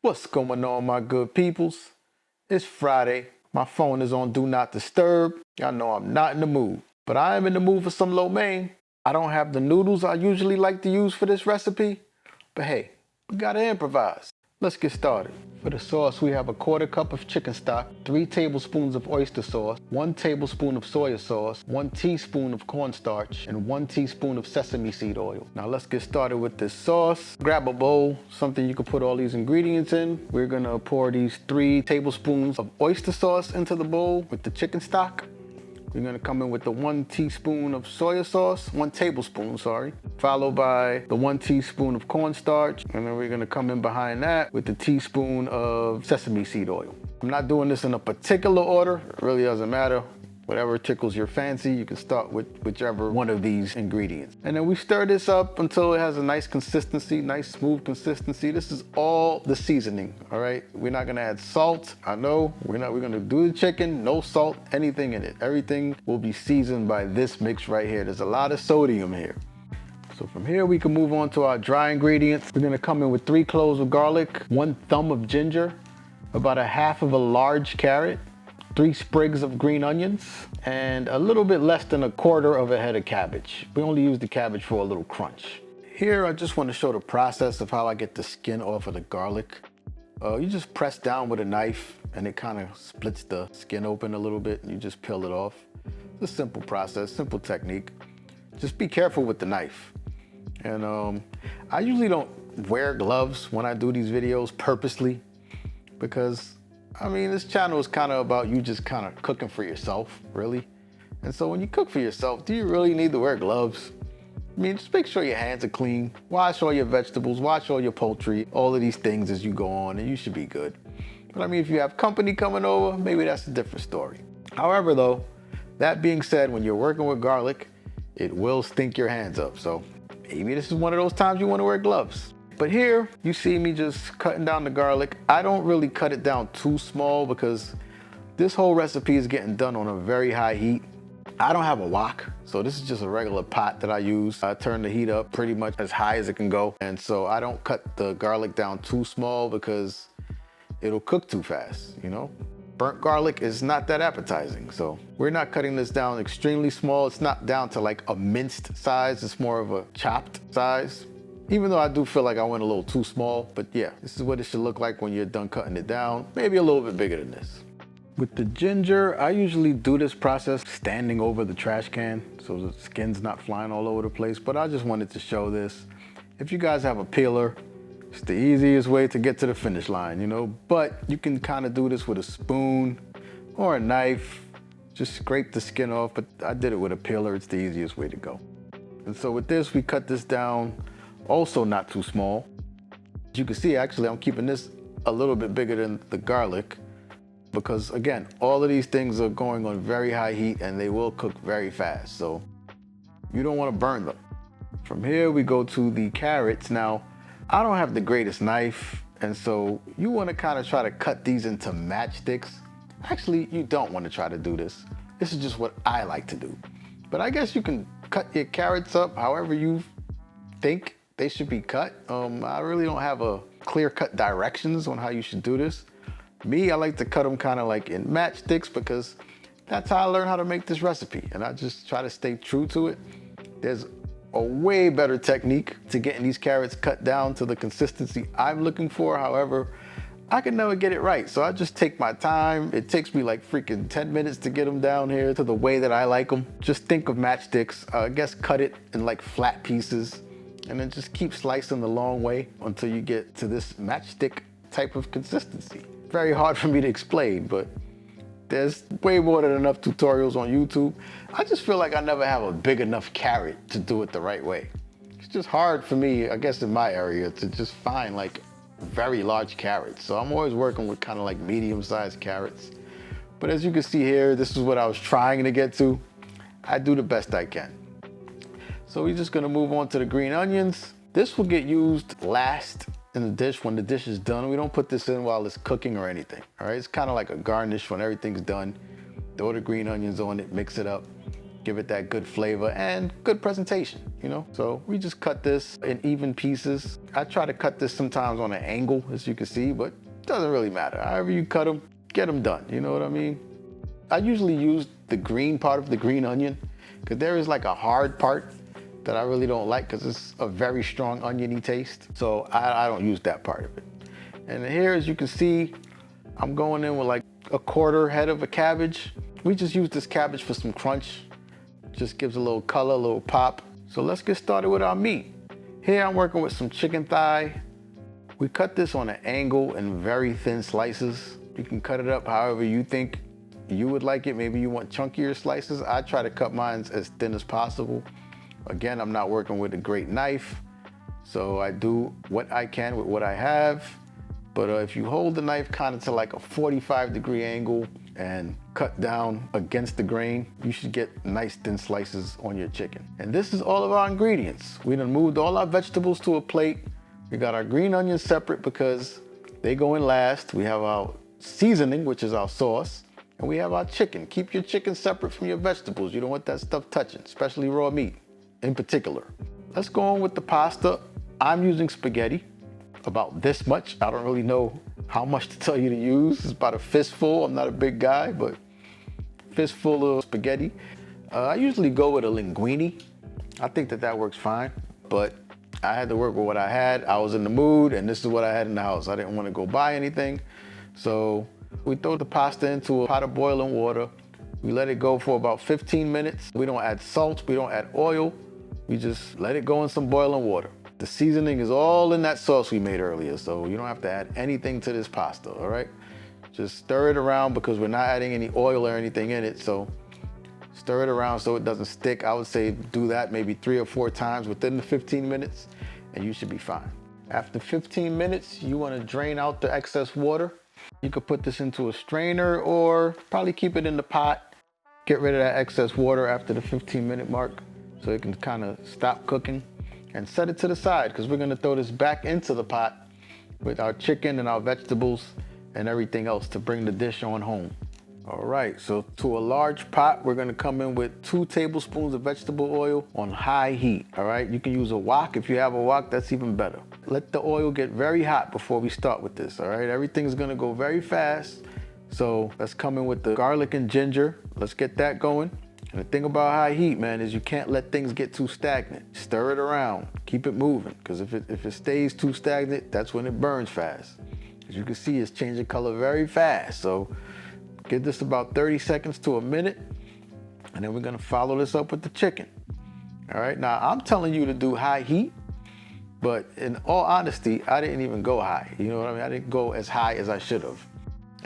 What's going on, my good peoples? It's Friday. My phone is on Do Not Disturb. Y'all know I'm not in the mood, but I am in the mood for some lo mein. I don't have the noodles I usually like to use for this recipe, but hey, we gotta improvise. Let's get started. For the sauce, we have a 1/4 cup of chicken stock, 3 tablespoons of oyster sauce, 1 tablespoon of soy sauce, 1 teaspoon of cornstarch, and 1 teaspoon of sesame seed oil. Now let's get started with this sauce. Grab a bowl, something you can put all these ingredients in. We're gonna pour these 3 tablespoons of oyster sauce into the bowl with the chicken stock. We're gonna come in with the 1 teaspoon of soy sauce, 1 tablespoon, sorry, followed by the 1 teaspoon of cornstarch, and then we're gonna come in behind that with the teaspoon of sesame seed oil. I'm not doing this in a particular order, it really doesn't matter. Whatever tickles your fancy, you can start with whichever one of these ingredients. And then we stir this up until it has a nice consistency, nice smooth consistency. This is all the seasoning, all right? We're not gonna add salt. I know, we're gonna do the chicken, no salt, anything in it. Everything will be seasoned by this mix right here. There's a lot of sodium here. So from here, we can move on to our dry ingredients. We're gonna come in with 3 cloves of garlic, 1 thumb of ginger, about a half of a large carrot, 3 sprigs of green onions, and a little bit less than a 1/4 of a head of cabbage. We only use the cabbage for a little crunch. Here, I just want to show the process of how I get the skin off of the garlic. You just press down with a knife and it kind of splits the skin open a little bit and you just peel it off. It's a simple process, simple technique. Just be careful with the knife. And I usually don't wear gloves when I do these videos purposely because I mean, this channel is kind of about you just kind of cooking for yourself, really. And so when you cook for yourself, do you really need to wear gloves? I mean, just make sure your hands are clean, wash all your vegetables, wash all your poultry, all of these things as you go on, and you should be good. But I mean, if you have company coming over, maybe that's a different story. However, though, that being said, when you're working with garlic, it will stink your hands up. So maybe this is one of those times you want to wear gloves. But here, you see me just cutting down the garlic. I don't really cut it down too small because this whole recipe is getting done on a very high heat. I don't have a wok, so this is just a regular pot that I use. I turn the heat up pretty much as high as it can go. And so I don't cut the garlic down too small because it'll cook too fast, you know? Burnt garlic is not that appetizing, so we're not cutting this down extremely small. It's not down to like a minced size, it's more of a chopped size. Even though I do feel like I went a little too small, but yeah, this is what it should look like when you're done cutting it down. Maybe a little bit bigger than this. With the ginger, I usually do this process standing over the trash can so the skin's not flying all over the place, but I just wanted to show this. If you guys have a peeler, it's the easiest way to get to the finish line, you know, but you can kind of do this with a spoon or a knife. Just scrape the skin off, but I did it with a peeler. It's the easiest way to go. And so with this, we cut this down. Also not too small. As you can see, actually, I'm keeping this a little bit bigger than the garlic because again, all of these things are going on very high heat and they will cook very fast. So you don't want to burn them. From here, we go to the carrots. Now, I don't have the greatest knife. And so you want to kind of try to cut these into matchsticks. Actually, you don't want to try to do this. This is just what I like to do. But I guess you can cut your carrots up however you think they should be cut. I really don't have a clear-cut directions on how you should do this. Me, I like to cut them kind of like in matchsticks because that's how I learned how to make this recipe. And I just try to stay true to it. There's a way better technique to getting these carrots cut down to the consistency I'm looking for. However, I can never get it right. So I just take my time. It takes me like freaking 10 minutes to get them down here to the way that I like them. Just think of matchsticks. I guess cut it in like flat pieces. And then just keep slicing the long way until you get to this matchstick type of consistency. Very hard for me to explain, but there's way more than enough tutorials on YouTube. I just feel like I never have a big enough carrot to do it the right way. It's just hard for me, I guess in my area, to just find like very large carrots. So I'm always working with kind of like medium-sized carrots. But as you can see here, this is what I was trying to get to. I do the best I can. So we're just gonna move on to the green onions. This will get used last in the dish when the dish is done. We don't put this in while it's cooking or anything, all right? It's kind of like a garnish when everything's done. Throw the green onions on it, mix it up. give it that good flavor and good presentation, you know? So we just cut this in even pieces. I try to cut this sometimes on an angle, as you can see, but it doesn't really matter. However you cut them, get them done, you know what I mean? I usually use the green part of the green onion, because there is like a hard part that I really don't like because it's a very strong oniony taste. So I don't use that part of it. And here, as you can see, I'm going in with like a quarter head of a cabbage. We just use this cabbage for some crunch. Just gives a little color, a little pop. So let's get started with our meat. Here I'm working with some chicken thigh. We cut this on an angle in very thin slices. You can cut it up however you think you would like it. Maybe you want chunkier slices. I try to cut mine as thin as possible. Again, I'm not working with a great knife, so I do what I can with what I have. But if you hold the knife kind of to like a 45-degree angle and cut down against the grain, you should get nice thin slices on your chicken. And this is all of our ingredients. We done moved all our vegetables to a plate. We got our green onions separate because they go in last. We have our seasoning, which is our sauce, and we have our chicken. Keep your chicken separate from your vegetables. You don't want that stuff touching, especially raw meat in particular. Let's go on with the pasta. I'm using spaghetti, about this much. I don't really know how much to tell you to use. It's about a fistful. I'm not a big guy, but fistful of spaghetti. I usually go with a linguine. I think that works fine, but I had to work with what I had. I was in the mood, and this is what I had in the house. I didn't want to go buy anything. So we throw the pasta into a pot of boiling water. We let it go for about 15 minutes. We don't add salt, we don't add oil. We just let it go in some boiling water. The seasoning is all in that sauce we made earlier, so you don't have to add anything to this pasta, all right? Just stir it around because we're not adding any oil or anything in it, so stir it around so it doesn't stick. I would say do that maybe 3 or 4 times within the 15 minutes, and you should be fine. After 15 minutes, you want to drain out the excess water. You could put this into a strainer or probably keep it in the pot. Get rid of that excess water after the 15-minute mark so it can kind of stop cooking, and set it to the side because we're going to throw this back into the pot with our chicken and our vegetables and everything else to bring the dish on home. All right, so to a large pot, we're going to come in with 2 tablespoons of vegetable oil on high heat. All right, you can use a wok. If you have a wok, that's even better. Let the oil get very hot before we start with this. All right, everything's going to go very fast. So let's come in with the garlic and ginger. Let's get that going. And the thing about high heat, man, is you can't let things get too stagnant. Stir it around, keep it moving, because if it stays too stagnant, that's when it burns fast. As you can see, it's changing color very fast. So give this about 30 seconds to a minute, and then we're gonna follow this up with the chicken. All right, now I'm telling you to do high heat, but in all honesty, I didn't even go high. You know what I mean? I didn't go as high as I should have.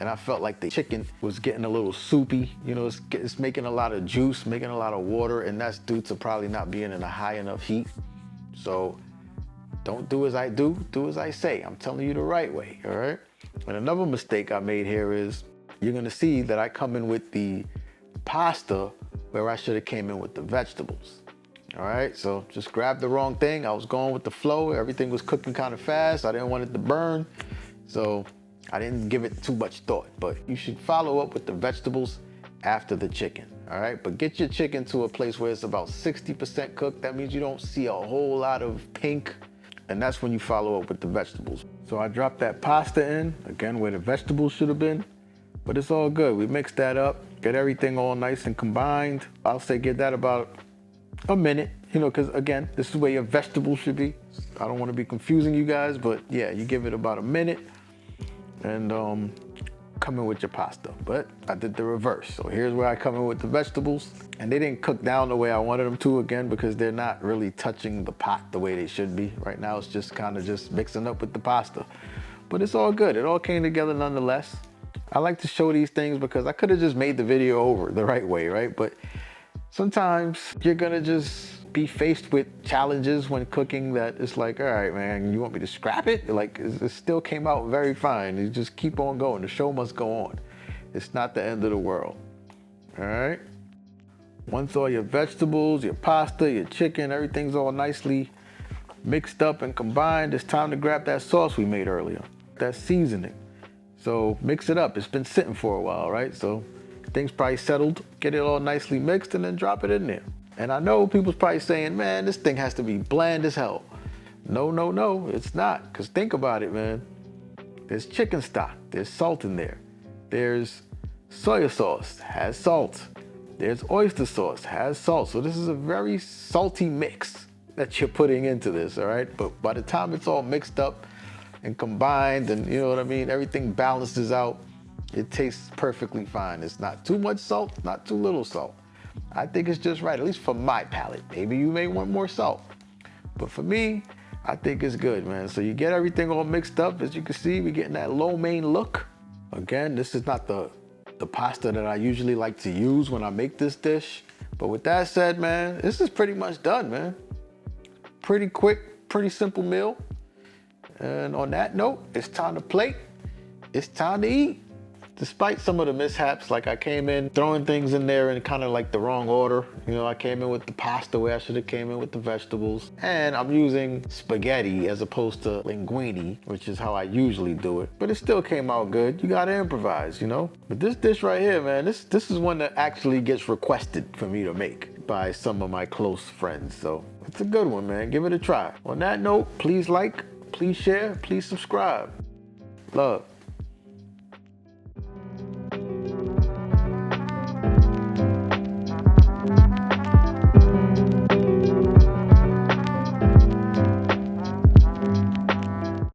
And I felt like the chicken was getting a little soupy. You know, it's making a lot of juice, making a lot of water, and that's due to probably not being in a high enough heat. So don't do as I do, do as I say. I'm telling you the right way, all right? And another mistake I made here is you're gonna see that I come in with the pasta where I should have came in with the vegetables. All right, so just grabbed the wrong thing. I was going with the flow. Everything was cooking kind of fast. I didn't want it to burn. So I didn't give it too much thought, but you should follow up with the vegetables after the chicken, all right? But get your chicken to a place where it's about 60% cooked. That means you don't see a whole lot of pink, and that's when you follow up with the vegetables. So I dropped that pasta in, again, where the vegetables should have been, but it's all good. We mixed that up, get everything all nice and combined. I'll say give that about a minute, you know, because again, this is where your vegetables should be. I don't want to be confusing you guys, but yeah, you give it about a minute, and come in with your pasta. But I did the reverse. So here's where I come in with the vegetables, and they didn't cook down the way I wanted them to, again, because they're not really touching the pot the way they should be. Right now it's just kind of just mixing up with the pasta, but it's all good. It all came together nonetheless. I like to show these things because I could have just made the video over the right way, right? But sometimes you're gonna just be faced with challenges when cooking that it's like, all right, man, you want me to scrap it? Like, it still came out very fine. You just keep on going. The show must go on. It's not the end of the world, all right? Once all your vegetables, your pasta, your chicken, everything's all nicely mixed up and combined, it's time to grab that sauce we made earlier, that seasoning. So mix it up. It's been sitting for a while, right? So things probably settled. Get it all nicely mixed and then drop it in there. And I know people's probably saying, man, this thing has to be bland as hell. No, no, no, it's not. Because think about it, man. There's chicken stock, there's salt in there. There's soy sauce, has salt. There's oyster sauce, has salt. So this is a very salty mix that you're putting into this, all right? But by the time it's all mixed up and combined and you know what I mean, everything balances out, it tastes perfectly fine. It's not too much salt, not too little salt. I think it's just right, at least for my palate. Maybe you may want more salt. But for me, I think it's good, man. So you get everything all mixed up. As you can see, we're getting that lo mein look. Again, this is not the pasta that I usually like to use when I make this dish. But with that said, man, this is pretty much done, man. Pretty quick, pretty simple meal. And on that note, it's time to plate. It's time to eat. Despite some of the mishaps, like I came in throwing things in there in kind of like the wrong order. You know, I came in with the pasta where I should have came in with the vegetables. And I'm using spaghetti as opposed to linguine, which is how I usually do it. But it still came out good. You gotta improvise, you know? But this dish right here, man, this is one that actually gets requested for me to make by some of my close friends. So it's a good one, man. Give it a try. On that note, please like, please share, please subscribe. Love.